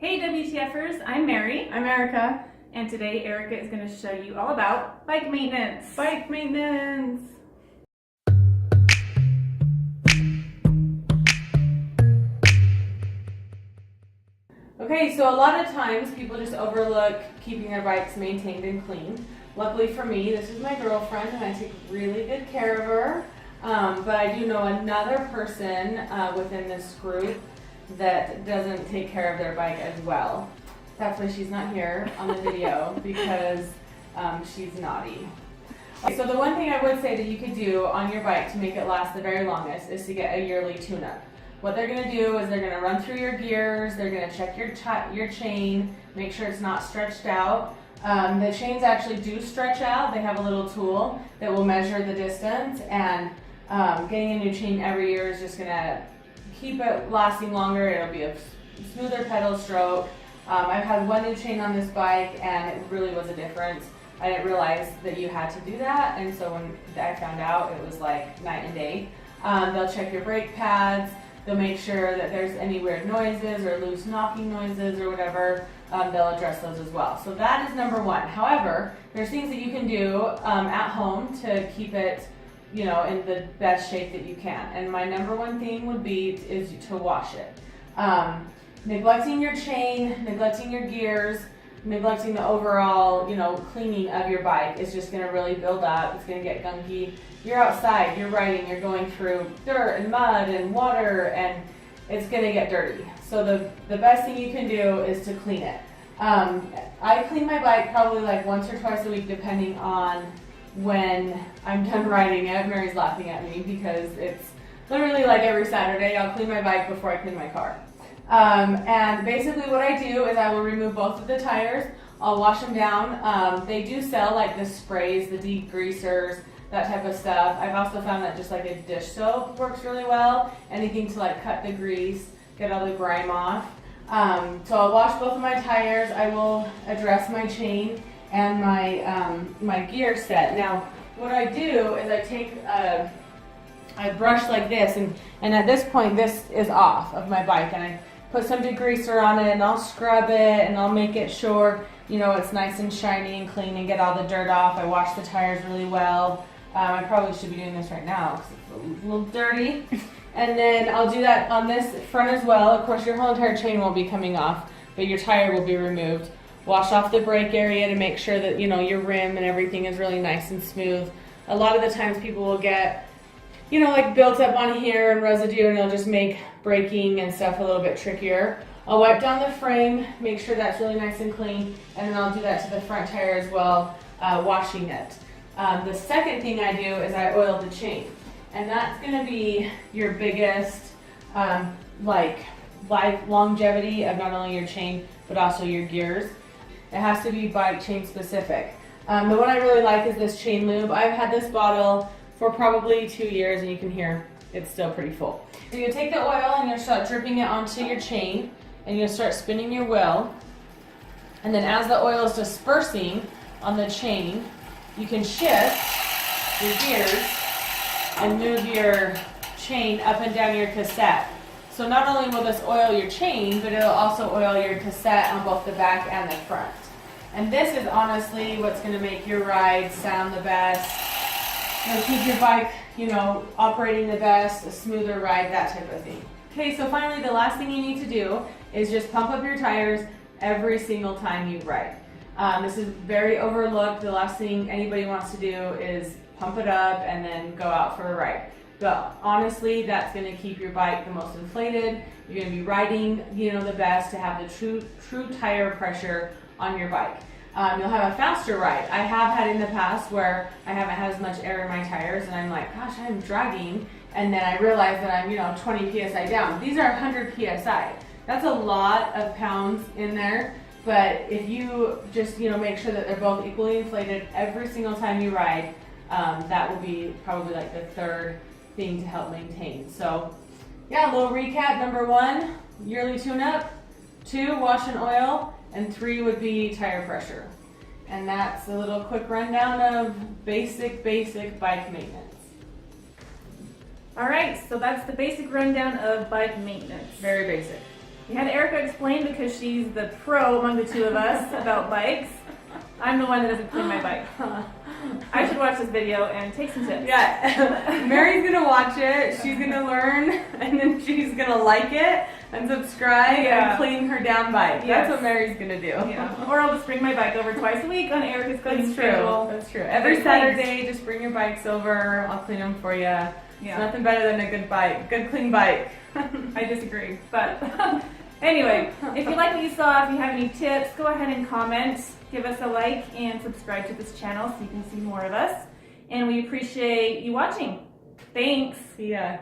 Hey WTFers, I'm Mary. I'm Erica. And today Erica is going to show you all about bike maintenance. Bike maintenance. Okay, so a lot of times people just overlook keeping their bikes maintained and clean. Luckily for me, this is my girlfriend and I take really good care of her. But I do know another person within this group that doesn't take care of their bike as well. That's why she's not here on the video because she's naughty. So the one thing I would say that you could do on your bike to make it last the very longest is to get a yearly tune-up. What they're going to do is they're going to run through your gears, they're going to check your chain, make sure it's not stretched out. The chains actually do stretch out. They have a little tool that will measure the distance, and getting a new chain every year is just going to keep it lasting longer. It'll be a smoother pedal stroke. I've had one new chain on this bike and it really was a difference. I didn't realize that you had to do that, and so when I found out, it was like night and day. They'll check your brake pads, they'll make sure that there's any weird noises or loose knocking noises or whatever. They'll address those as well. So that is number one. However, there's things that you can do at home to keep it, you know, in the best shape that you can. And my number one thing would be is to wash it. Neglecting your chain, neglecting your gears, neglecting the overall, you know, cleaning of your bike is just going to really build up. It's going to get gunky. You're outside, you're riding, you're going through dirt and mud and water, and it's going to get dirty. So the best thing you can do is to clean it. I clean my bike probably like once or twice a week depending on when I'm done riding it. Mary's laughing at me because it's literally like every Saturday I'll clean my bike before I clean my car. And basically what I do is I will remove both of the tires. I'll wash them down. They do sell like the sprays, the degreasers, that type of stuff. I've also found that just like a dish soap works really well. Anything to like cut the grease, get all the grime off. So I'll wash both of my tires. I will address my chain and my gear set. Now, what I do is I take I brush like this, and at this point, this is off of my bike, and I put some degreaser on it, and I'll scrub it, and I'll make it sure, you know, it's nice and shiny and clean, and get all the dirt off. I wash the tires really well. I probably should be doing this right now because it's a little dirty. And then I'll do that on this front as well. Of course, your whole entire chain won't be coming off, but your tire will be removed. Wash off the brake area to make sure that, you know, your rim and everything is really nice and smooth. A lot of the times people will get, you know, like built up on here and residue, and it'll just make braking and stuff a little bit trickier. I'll wipe down the frame, make sure that's really nice and clean, and then I'll do that to the front tire as well, washing it. The second thing I do is I oil the chain, and that's going to be your biggest like life longevity of not only your chain but also your gears. It has to be bike chain specific. The one I really like is this chain lube. I've had this bottle for probably 2 years, and you can hear it's still pretty full. So you take the oil and you start dripping it onto your chain, and you start spinning your wheel, and then as the oil is dispersing on the chain, you can shift your gears and move your chain up and down your cassette. So not only will this oil your chain, but it'll also oil your cassette on both the back and the front. And this is honestly what's going to make your ride sound the best. It'll keep your bike, you know, operating the best, a smoother ride, that type of thing. Okay, so finally the last thing you need to do is just pump up your tires every single time you ride. This is very overlooked. The last thing anybody wants to do is pump it up and then go out for a ride. But honestly, that's going to keep your bike the most inflated. You're going to be riding, you know, the best to have the true tire pressure on your bike. You'll have a faster ride. I have had in the past where I haven't had as much air in my tires, and I'm like, gosh, I'm dragging, and then I realize that I'm, you know, 20 psi down. These are 100 psi. That's a lot of pounds in there. But if you just, you know, make sure that they're both equally inflated every single time you ride, that will be probably like the third thing to help maintain. So yeah, a little recap. Number 1, yearly tune-up. 2, wash and oil. And 3 would be tire pressure. And that's a little quick rundown of basic bike maintenance. All right, so that's the basic rundown of bike maintenance. Very basic. We had Erica explain because she's the pro among the two of us about bikes. I'm the one that doesn't clean my bike. I should watch this video and take some tips. Yeah, Mary's gonna watch it, she's gonna learn, and then she's gonna like it and subscribe and clean her damn bike. Yes. That's what Mary's gonna do. Yeah. Or I'll just bring my bike over twice a week on Erica's cleaning That's schedule. true. That's true. Every Saturday, just bring your bikes over. I'll clean them for you. Yeah. It's nothing better than a good bike, good clean bike. I disagree, but anyway, if you like what you saw, if you have any tips, go ahead and comment. Give us a like and subscribe to this channel so you can see more of us. And we appreciate you watching. Thanks. See ya.